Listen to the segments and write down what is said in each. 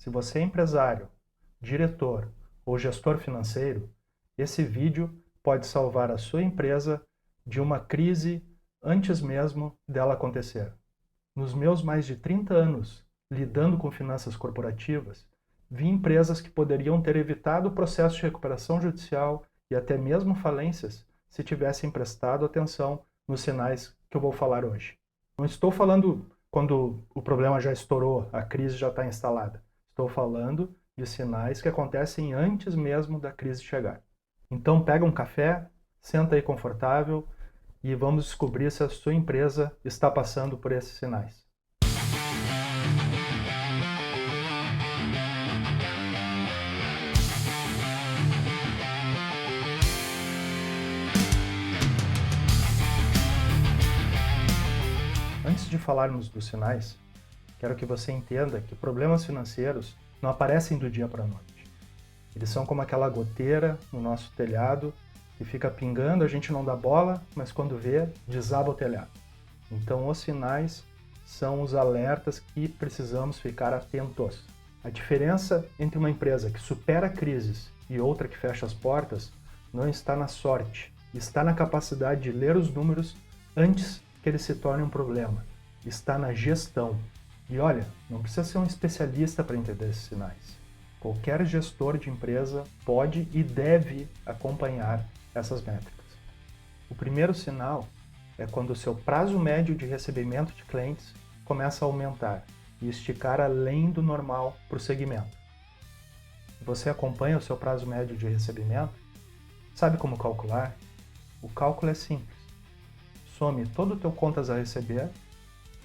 Se você é empresário, diretor ou gestor financeiro, esse vídeo pode salvar a sua empresa de uma crise antes mesmo dela acontecer. Nos meus mais de 30 anos lidando com finanças corporativas, vi empresas que poderiam ter evitado o processo de recuperação judicial e até mesmo falências se tivessem prestado atenção nos sinais que eu vou falar hoje. Não estou falando quando o problema já estourou, a crise já está instalada. Estou falando de sinais que acontecem antes mesmo da crise chegar. Então pega um café, senta aí confortável e vamos descobrir se a sua empresa está passando por esses sinais. Antes de falarmos dos sinais, quero que você entenda que problemas financeiros não aparecem do dia para a noite. Eles são como aquela goteira no nosso telhado que fica pingando, a gente não dá bola, mas quando vê, desaba o telhado. Então os sinais são os alertas que precisamos ficar atentos. A diferença entre uma empresa que supera crises e outra que fecha as portas não está na sorte, está na capacidade de ler os números antes que eles se tornem um problema. Está na gestão. E olha, não precisa ser um especialista para entender esses sinais. Qualquer gestor de empresa pode e deve acompanhar essas métricas. O primeiro sinal é quando o seu prazo médio de recebimento de clientes começa a aumentar e esticar além do normal para o segmento. Você acompanha o seu prazo médio de recebimento? Sabe como calcular? O cálculo é simples. Some todo o teu contas a receber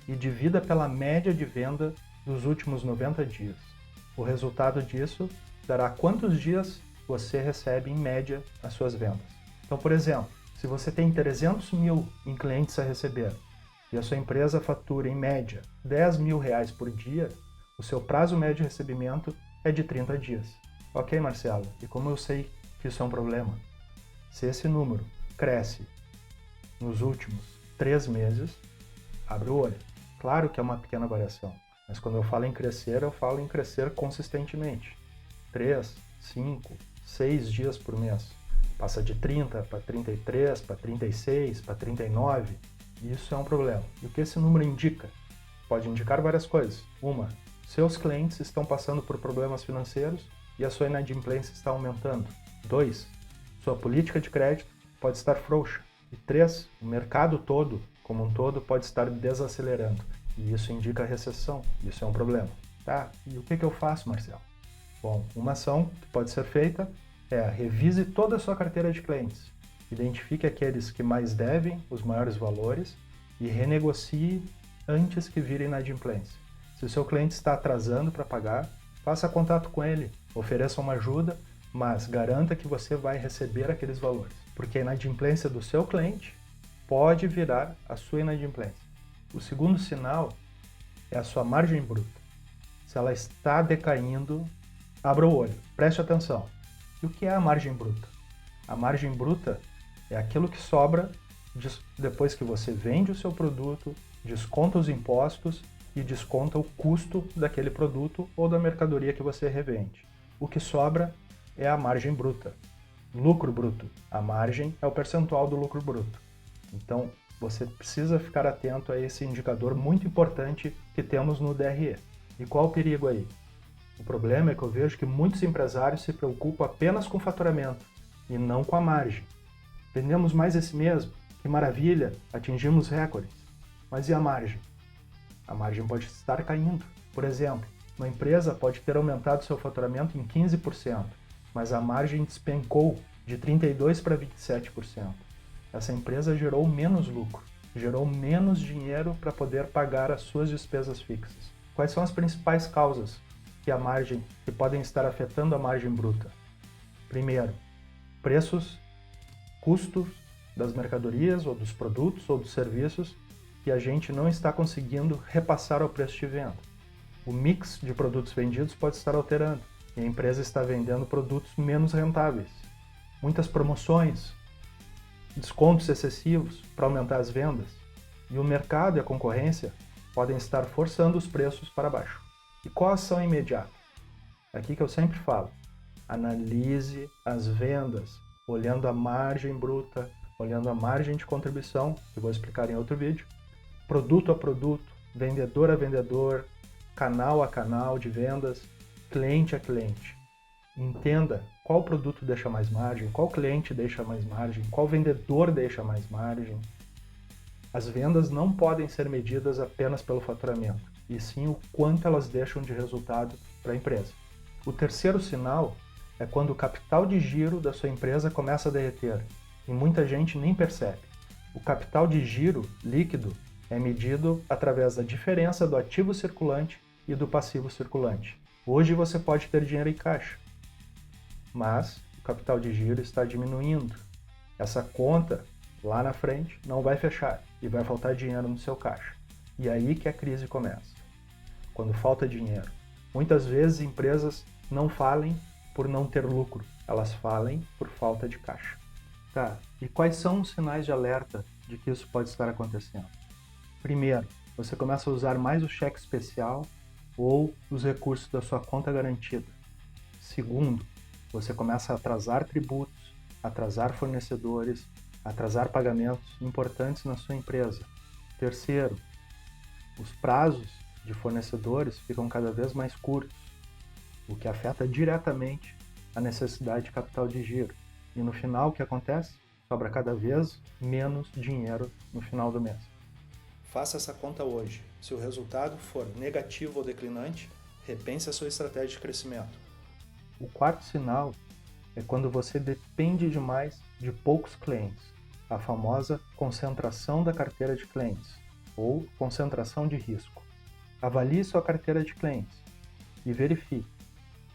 e divida pela média de venda dos últimos 90 dias. O resultado disso dará quantos dias você recebe em média as suas vendas. Então, por exemplo, se você tem 300 mil em clientes a receber e a sua empresa fatura em média 10 mil reais por dia, o seu prazo médio de recebimento é de 30 dias. Ok, Marcelo, e como eu sei que isso é um problema? Se esse número cresce nos últimos 3 meses, abre o olho. Claro que é uma pequena variação, mas quando eu falo em crescer, eu falo em crescer consistentemente. 3, 5, 6 dias por mês. Passa de 30 para 33, para 36, para 39. Isso é um problema. E o que esse número indica? Pode indicar várias coisas. Uma, seus clientes estão passando por problemas financeiros e a sua inadimplência está aumentando. 2, sua política de crédito pode estar frouxa. E 3, o mercado todo, como um todo, pode estar desacelerando. E isso indica recessão. Isso é um problema. Tá, e o que eu faço, Marcelo? Bom, uma ação que pode ser feita é revise toda a sua carteira de clientes. Identifique aqueles que mais devem, os maiores valores, e renegocie antes que vire inadimplência. Se o seu cliente está atrasando para pagar, faça contato com ele, ofereça uma ajuda, mas garanta que você vai receber aqueles valores, porque a inadimplência do seu cliente pode virar a sua inadimplência. O segundo sinal é a sua margem bruta. Se ela está decaindo, abra o olho, preste atenção. E o que é a margem bruta? A margem bruta é aquilo que sobra depois que você vende o seu produto, desconta os impostos e desconta o custo daquele produto ou da mercadoria que você revende. O que sobra é a margem bruta. Lucro bruto. A margem é o percentual do lucro bruto. Então, você precisa ficar atento a esse indicador muito importante que temos no DRE. E qual o perigo aí? O problema é que eu vejo que muitos empresários se preocupam apenas com o faturamento e não com a margem. Vendemos mais esse mês? Que maravilha, atingimos recordes. Mas e a margem? A margem pode estar caindo. Por exemplo, uma empresa pode ter aumentado seu faturamento em 15%, mas a margem despencou de 32% para 27%. Essa empresa gerou menos lucro, gerou menos dinheiro para poder pagar as suas despesas fixas. Quais são as principais causas que podem estar afetando a margem bruta? Primeiro, preços, custos das mercadorias ou dos produtos ou dos serviços que a gente não está conseguindo repassar ao preço de venda. O mix de produtos vendidos pode estar alterando e a empresa está vendendo produtos menos rentáveis. Muitas promoções, descontos excessivos para aumentar as vendas, e o mercado e a concorrência podem estar forçando os preços para baixo. E qual a ação imediata? É aqui que eu sempre falo. Analise as vendas, olhando a margem bruta, olhando a margem de contribuição, que eu vou explicar em outro vídeo, produto a produto, vendedor a vendedor, canal a canal de vendas, cliente a cliente. Entenda qual produto deixa mais margem, qual cliente deixa mais margem, qual vendedor deixa mais margem. As vendas não podem ser medidas apenas pelo faturamento, e sim o quanto elas deixam de resultado para a empresa. O terceiro sinal é quando o capital de giro da sua empresa começa a derreter, e muita gente nem percebe. O capital de giro líquido é medido através da diferença do ativo circulante e do passivo circulante. Hoje você pode ter dinheiro em caixa, mas o capital de giro está diminuindo. Essa conta, lá na frente, não vai fechar e vai faltar dinheiro no seu caixa. E aí que a crise começa. Quando falta dinheiro. Muitas vezes empresas não falem por não ter lucro, elas falem por falta de caixa. Tá, e quais são os sinais de alerta de que isso pode estar acontecendo? Primeiro, você começa a usar mais o cheque especial ou os recursos da sua conta garantida. Segundo, você começa a atrasar tributos, atrasar fornecedores, atrasar pagamentos importantes na sua empresa. Terceiro, os prazos de fornecedores ficam cada vez mais curtos, o que afeta diretamente a necessidade de capital de giro. E no final, o que acontece? Sobra cada vez menos dinheiro no final do mês. Faça essa conta hoje. Se o resultado for negativo ou declinante, repense a sua estratégia de crescimento. O quarto sinal é quando você depende demais de poucos clientes, a famosa concentração da carteira de clientes, ou concentração de risco. Avalie sua carteira de clientes e verifique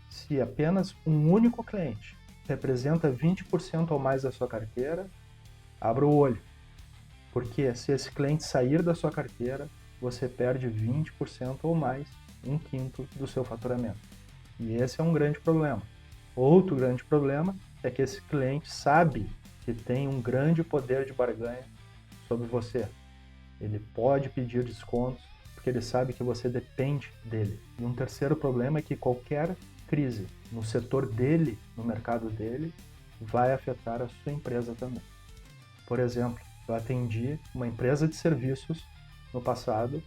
se apenas um único cliente representa 20% ou mais da sua carteira. Abra o olho, porque se esse cliente sair da sua carteira, você perde 20% ou mais, 1/5 do seu faturamento. E esse é um grande problema. Outro grande problema é que esse cliente sabe que tem um grande poder de barganha sobre você. Ele pode pedir descontos porque ele sabe que você depende dele. E um terceiro problema é que qualquer crise no setor dele, no mercado dele, vai afetar a sua empresa também. Por exemplo, eu atendi uma empresa de serviços no passado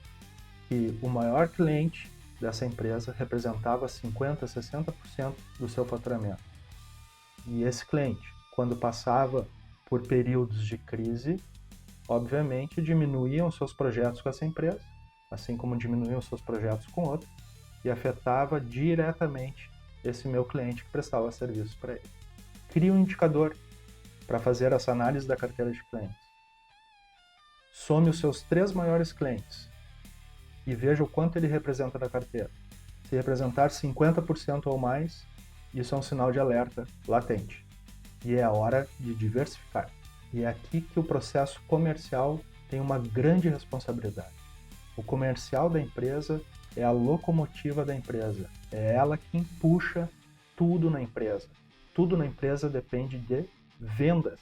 que o maior cliente dessa empresa representava 50%, 60% do seu faturamento. E esse cliente, quando passava por períodos de crise, obviamente diminuíam seus projetos com essa empresa, assim como diminuíam seus projetos com outra, e afetava diretamente esse meu cliente que prestava serviço para ele. Crie um indicador para fazer essa análise da carteira de clientes. Some os seus 3 maiores clientes e veja o quanto ele representa da carteira. Se representar 50% ou mais, isso é um sinal de alerta latente. E é a hora de diversificar. E é aqui que o processo comercial tem uma grande responsabilidade. O comercial da empresa é a locomotiva da empresa. É ela quem puxa tudo na empresa. Tudo na empresa depende de vendas.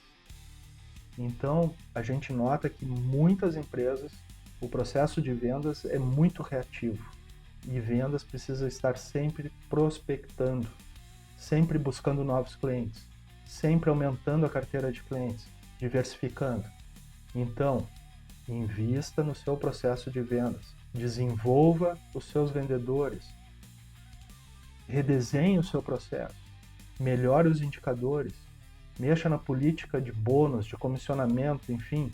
Então, a gente nota que muitas empresas, o processo de vendas é muito reativo. E vendas precisa estar sempre prospectando, sempre buscando novos clientes, sempre aumentando a carteira de clientes, diversificando. Então, invista no seu processo de vendas, desenvolva os seus vendedores, redesenhe o seu processo, melhore os indicadores, mexa na política de bônus, de comissionamento, enfim,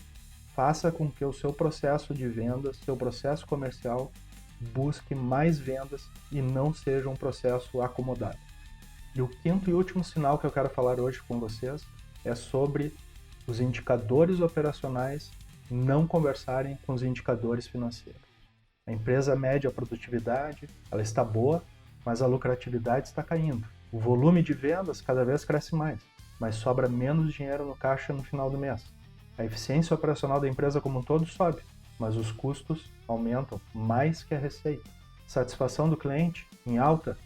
faça com que o seu processo de vendas, seu processo comercial, busque mais vendas e não seja um processo acomodado. E o quinto e último sinal que eu quero falar hoje com vocês é sobre os indicadores operacionais não conversarem com os indicadores financeiros. A empresa mede a produtividade, ela está boa, mas a lucratividade está caindo. O volume de vendas cada vez cresce mais, mas sobra menos dinheiro no caixa no final do mês. A eficiência operacional da empresa como um todo sobe, mas os custos aumentam mais que a receita. Satisfação do cliente em alta,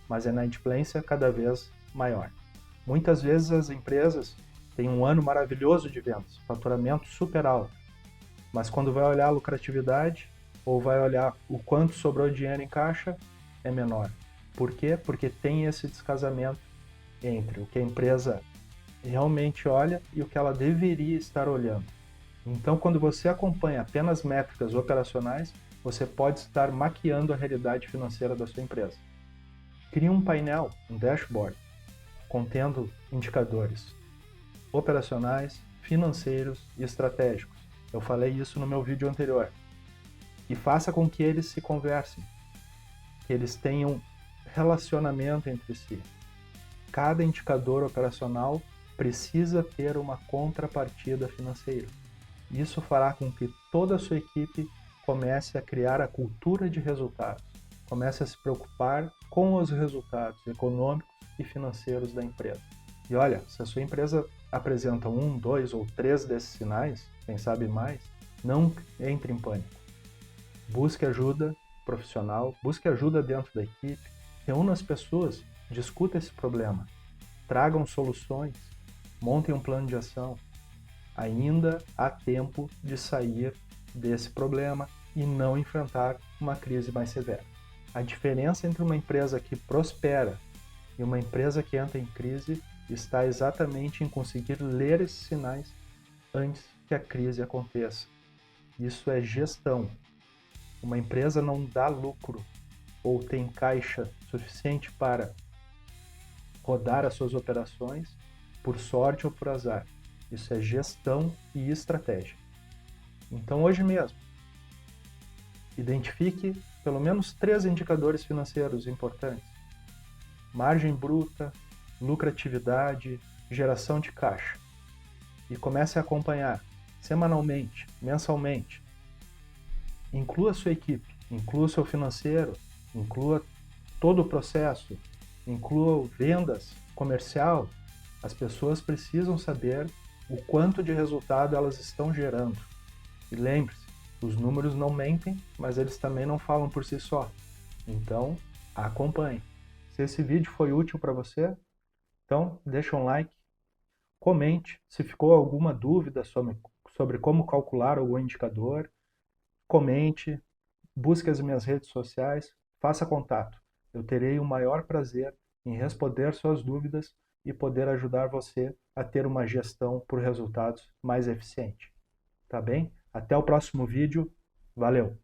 mas a inadimplência cada vez maior. Muitas vezes as empresas têm um ano maravilhoso de vendas, faturamento super alto, mas quando vai olhar a lucratividade ou vai olhar o quanto sobrou dinheiro em caixa, é menor. Por quê? Porque tem esse descasamento entre o que a empresa realmente olha e o que ela deveria estar olhando. Então, quando você acompanha apenas métricas operacionais, você pode estar maquiando a realidade financeira da sua empresa. Crie um painel, um dashboard, contendo indicadores operacionais, financeiros e estratégicos. Eu falei isso no meu vídeo anterior. E faça com que eles se conversem, que eles tenham relacionamento entre si. Cada indicador operacional precisa ter uma contrapartida financeira. Isso fará com que toda a sua equipe comece a criar a cultura de resultados, comece a se preocupar com os resultados econômicos e financeiros da empresa. E olha, se a sua empresa apresenta 1, 2 ou 3 desses sinais, quem sabe mais, não entre em pânico. Busque ajuda profissional, busque ajuda dentro da equipe, reúna as pessoas, discuta esse problema, tragam soluções, montem um plano de ação. Ainda há tempo de sair desse problema e não enfrentar uma crise mais severa. A diferença entre uma empresa que prospera e uma empresa que entra em crise está exatamente em conseguir ler esses sinais antes que a crise aconteça. Isso é gestão. Uma empresa não dá lucro ou tem caixa suficiente para rodar as suas operações por sorte ou por azar. Isso é gestão e estratégia. Então, hoje mesmo, identifique pelo menos 3 indicadores financeiros importantes: margem bruta, lucratividade, geração de caixa. E comece a acompanhar semanalmente, mensalmente. Inclua a sua equipe, inclua o seu financeiro, inclua todo o processo, inclua vendas, comercial. As pessoas precisam saber o quanto de resultado elas estão gerando. E lembre-se, os números não mentem, mas eles também não falam por si só. Então, acompanhe. Se esse vídeo foi útil para você, então deixa um like, comente se ficou alguma dúvida sobre como calcular algum indicador, comente, busque as minhas redes sociais, faça contato. Eu terei o maior prazer em responder suas dúvidas e poder ajudar você a ter uma gestão por resultados mais eficiente. Tá bem? Até o próximo vídeo. Valeu!